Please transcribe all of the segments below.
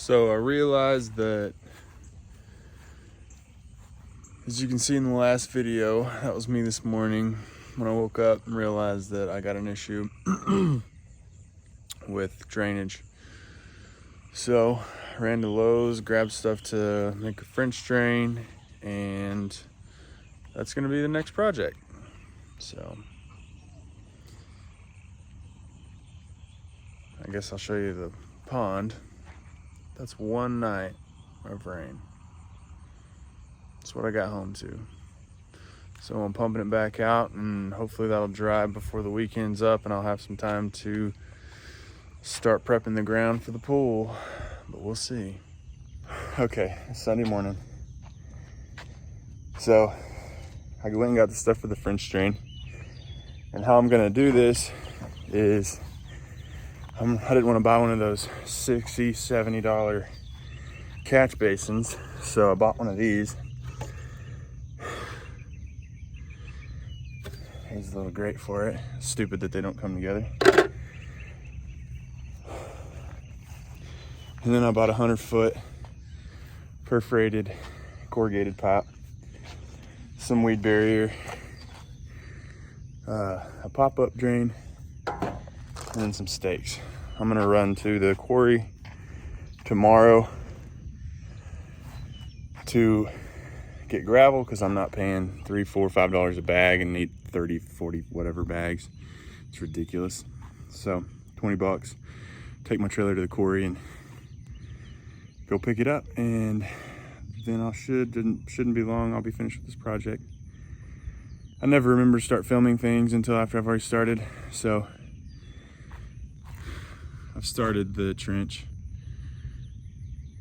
So I realized that, as you can see in the last video, that was me this morning when I woke up and realized that I got an issue with drainage. So I ran to Lowe's, grabbed stuff to make a French drain, and that's gonna be the next project. So I guess I'll show you the pond. That's one night of rain. That's what I got home to. So I'm pumping it back out, and hopefully that'll dry before the weekend's up and I'll have some time to start prepping the ground for the pool, but we'll see. Okay, Sunday morning. So I went and got the stuff for the French drain, and how I'm gonna do this is I didn't want to buy one of those $60, $70 catch basins, so I bought one of these. Here's a little grate for it. Stupid that they don't come together. And then I bought a 100-foot perforated corrugated pipe, some weed barrier, a pop-up drain, and then some stakes. I'm gonna run to the quarry tomorrow to get gravel because I'm not paying $3, $4, $5 a bag and need 30, 40, whatever bags. It's ridiculous. So 20 bucks, take my trailer to the quarry and go pick it up, and then shouldn't be long. I'll be finished with this project. I never remember to start filming things until after I've already started. So I've started the trench,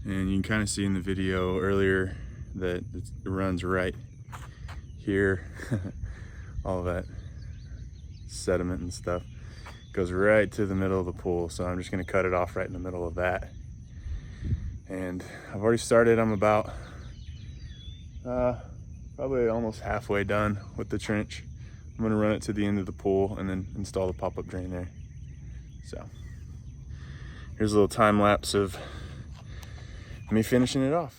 and you can kind of see in the video earlier that it runs right here. All of that sediment and stuff goes right to the middle of the pool. So I'm just gonna cut it off right in the middle of that. And I've already started. I'm about probably almost halfway done with the trench. I'm gonna run it to the end of the pool and then install the pop-up drain there. So here's a little time lapse of me finishing it off.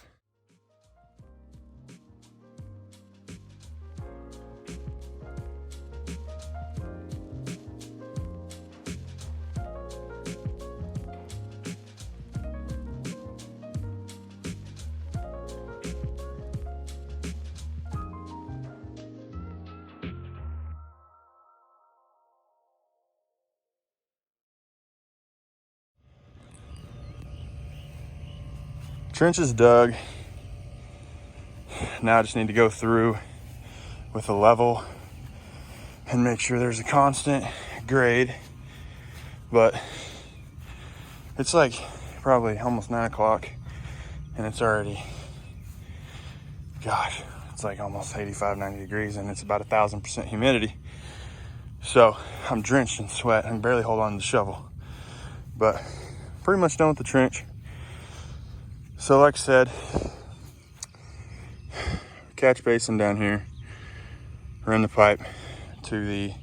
Trench is dug. Now I just need to go through with a level and make sure there's a constant grade. But it's like probably almost 9 o'clock and it's already, gosh, it's like almost 85, 90 degrees and it's about 1,000% humidity. So I'm drenched in sweat. I can barely hold on to the shovel, but pretty much done with the trench. So like I said, catch basin down here, run the pipe to the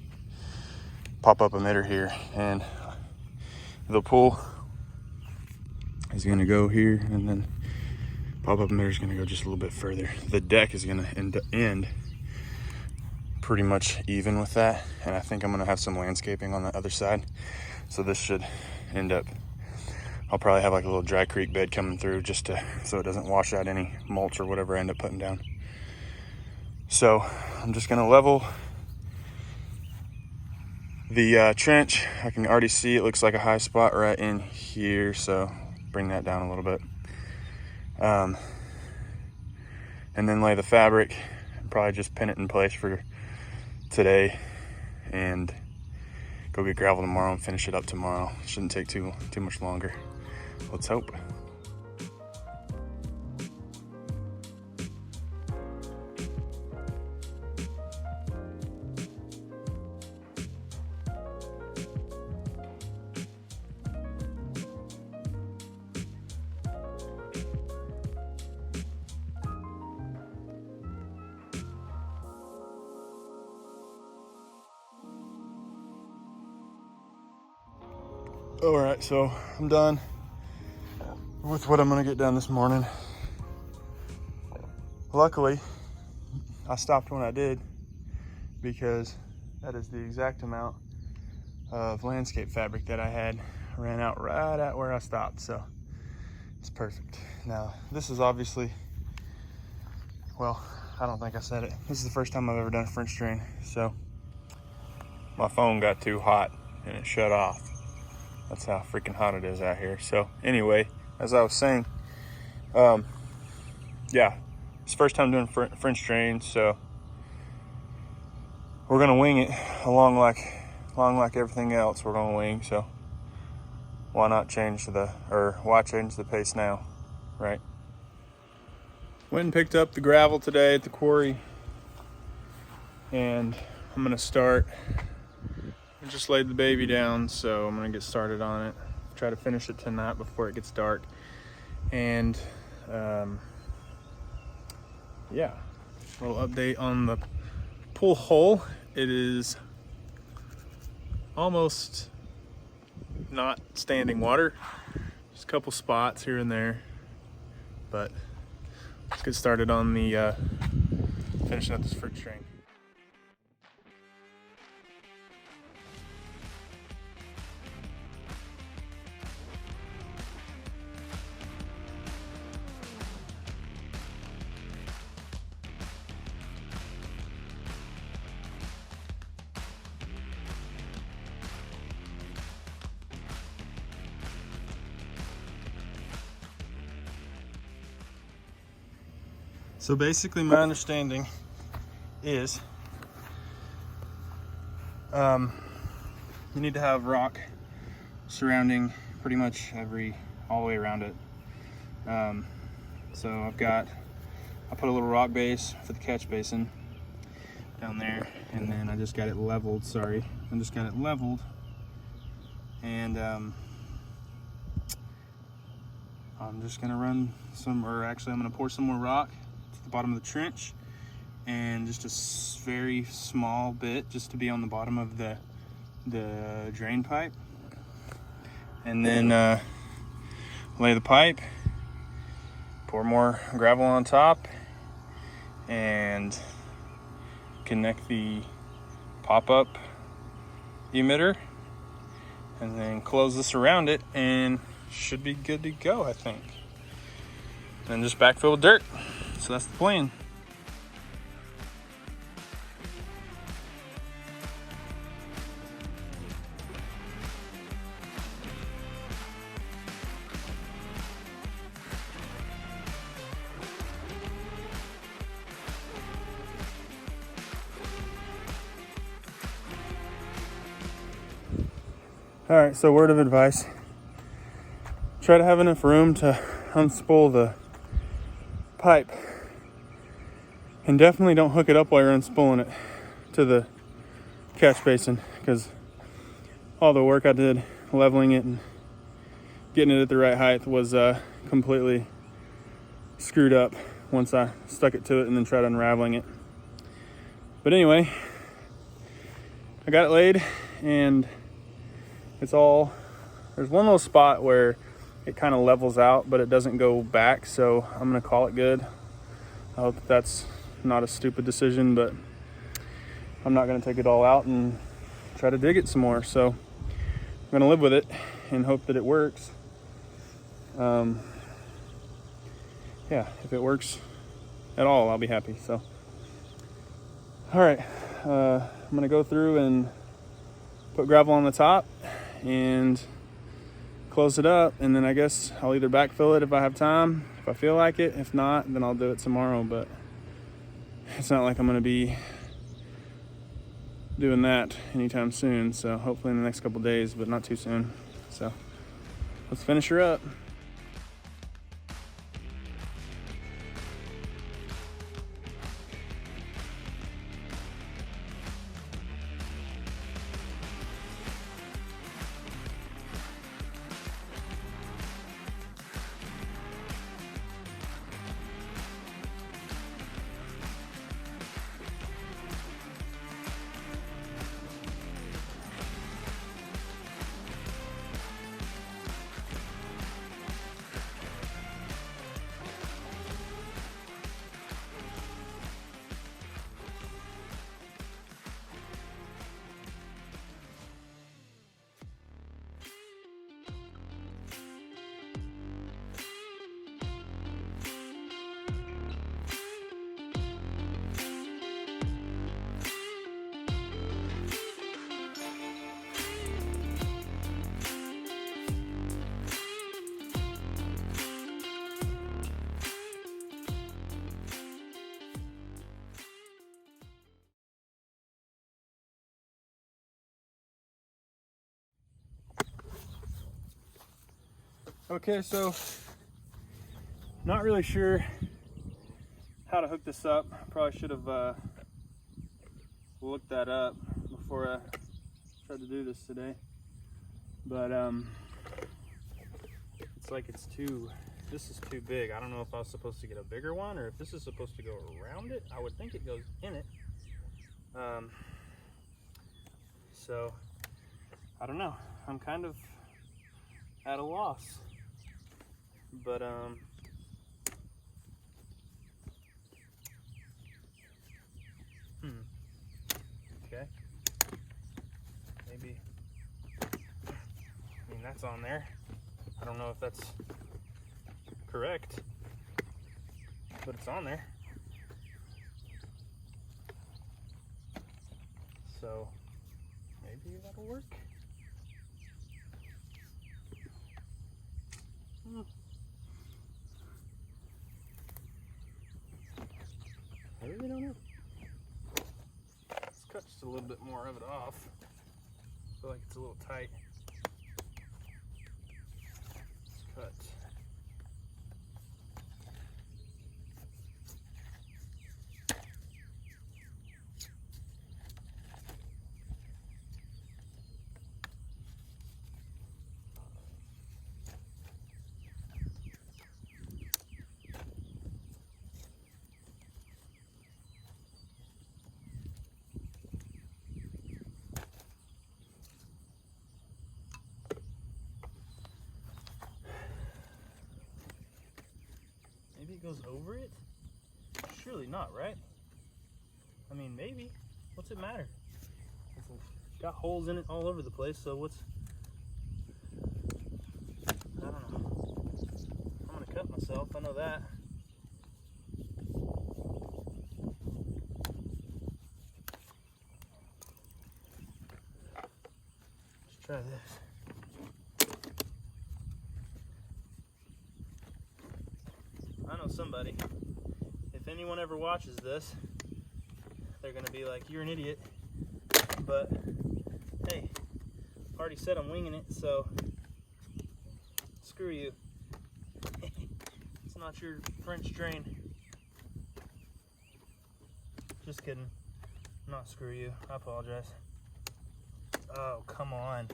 pop-up emitter here, and the pool is gonna go here, and then pop-up emitter is gonna go just a little bit further. The deck is gonna end pretty much even with that, and I think I'm gonna have some landscaping on the other side. So this should end up, I'll probably have like a little dry creek bed coming through just so it doesn't wash out any mulch or whatever I end up putting down. So I'm just gonna level the trench. I can already see it looks like a high spot right in here, so bring that down a little bit. And then lay the fabric, probably just pin it in place for today and go get gravel tomorrow and finish it up tomorrow. Shouldn't take too much longer. Let's hope. All right, so I'm done. with what I'm gonna get done this morning. Luckily, I stopped when I did because that is the exact amount of landscape fabric that I had. I ran out right at where I stopped, so it's perfect. Now, this is obviously, well, I don't think I said it. This is the first time I've ever done a French drain, so my phone got too hot and it shut off. That's how freaking hot it is out here. So anyway, as I was saying, yeah, it's the first time doing French drains, so we're gonna wing it along like everything else. We're gonna wing, so why change the pace now, right? Went and picked up the gravel today at the quarry, and I'm gonna start. I just laid the baby down, so I'm gonna get started on it. Try to finish it tonight before it gets dark. And yeah, a little update on the pool hole. It is almost not standing water. Just a couple spots here and there, but let's get started on the finishing up this French drain. So basically my understanding is you need to have rock surrounding pretty much all the way around it. So I put a little rock base for the catch basin down there, and then I just got it leveled, and I'm just gonna run I'm gonna pour some more rock to the bottom of the trench, and just a very small bit just to be on the bottom of the drain pipe, and then lay the pipe, pour more gravel on top, and connect the pop-up emitter, and then close this around it, and should be good to go, I think. Then just backfill with dirt. So that's the plan. All right, so word of advice. Try to have enough room to unspool the pipe. And definitely don't hook it up while you're unspooling it to the catch basin, because all the work I did leveling it and getting it at the right height was completely screwed up once I stuck it to it and then tried unraveling it. But anyway, I got it laid, and there's one little spot where it kind of levels out, but it doesn't go back, so I'm gonna call it good. I hope that's not a stupid decision, but I'm not gonna take it all out and try to dig it some more, so I'm gonna live with it and hope that it works. Yeah, if it works at all, I'll be happy. So all right, I'm gonna go through and put gravel on the top and close it up, and then I guess I'll either backfill it if I have time, if I feel like it. If not, then I'll do it tomorrow, but it's not like I'm gonna be doing that anytime soon, so hopefully in the next couple days, but not too soon. So let's finish her up. Okay, so not really sure how to hook this up. Probably should have looked that up before I tried to do this today. But it's like this is too big. I don't know if I was supposed to get a bigger one or if this is supposed to go around it. I would think it goes in it. So I don't know. I'm kind of at a loss. But okay. Maybe. I mean, that's on there. I don't know if that's correct, but it's on there. So maybe that'll work. I really don't know. Let's cut just a little bit more of it off. I feel like it's a little tight. Let's cut. Maybe it goes over it? Surely not, right? I mean, maybe. What's it matter? It's got holes in it all over the place, so what's... I don't know. I'm gonna cut myself, I know that. Let's try this. I know somebody, if anyone ever watches this, they're gonna be like, you're an idiot, but hey, already said I'm winging it, so screw you. It's not your French drain. Just kidding, not screw you, I apologize. Oh, come on.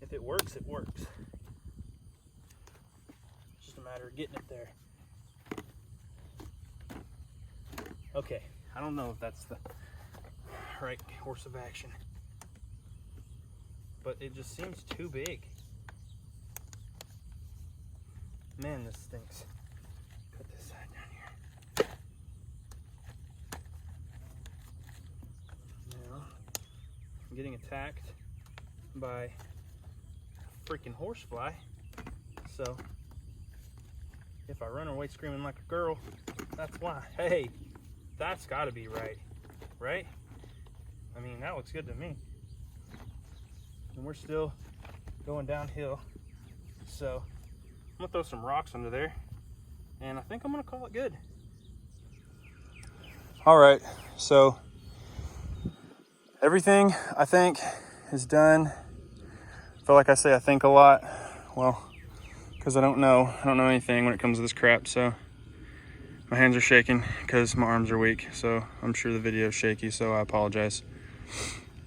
If it works, it works. Matter of getting it there. Okay, I don't know if that's the right course of action, but it just seems too big. Man, this stinks. Cut this side down here. Now, I'm getting attacked by a freaking horsefly, so if I run away screaming like a girl, that's why. Hey, that's gotta be right, right? I mean, that looks good to me. And we're still going downhill. So I'm gonna throw some rocks under there and I think I'm gonna call it good. All right, so everything I think is done. I feel like I say I think a lot. Well, because I don't know anything when it comes to this crap, so my hands are shaking because my arms are weak, so I'm sure the video is shaky, so I apologize.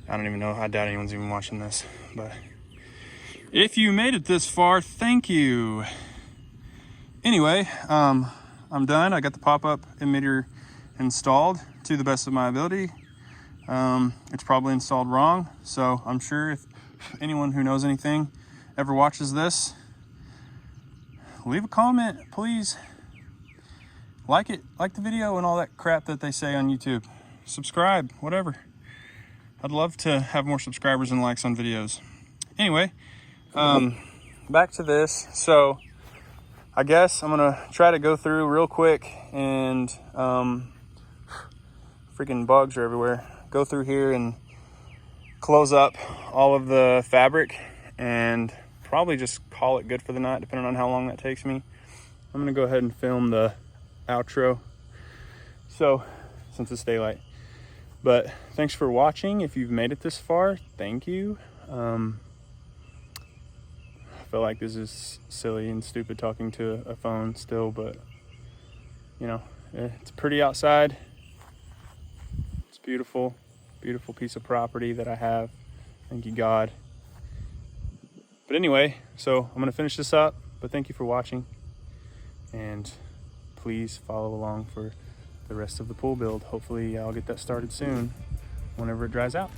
I don't even know, I doubt anyone's even watching this, but if you made it this far, thank you. Anyway, I'm done. I got the pop-up emitter installed to the best of my ability. It's probably installed wrong, so I'm sure if anyone who knows anything ever watches this, leave a comment, please. Like the video and all that crap that they say on YouTube. Subscribe, whatever. I'd love to have more subscribers and likes on videos. Anyway, back to this. So I guess I'm gonna try to go through real quick and freaking bugs are everywhere. Go through here and close up all of the fabric and probably just call it good for the night, depending on how long that takes me. I'm gonna go ahead and film the outro, so since it's daylight. But thanks for watching. If you've made it this far, thank you. I feel like this is silly and stupid talking to a phone still, but you know, it's pretty outside. It's beautiful, beautiful piece of property that I have. Thank you, God. But anyway, so I'm gonna finish this up, but thank you for watching, and please follow along for the rest of the pool build. Hopefully I'll get that started soon whenever it dries out.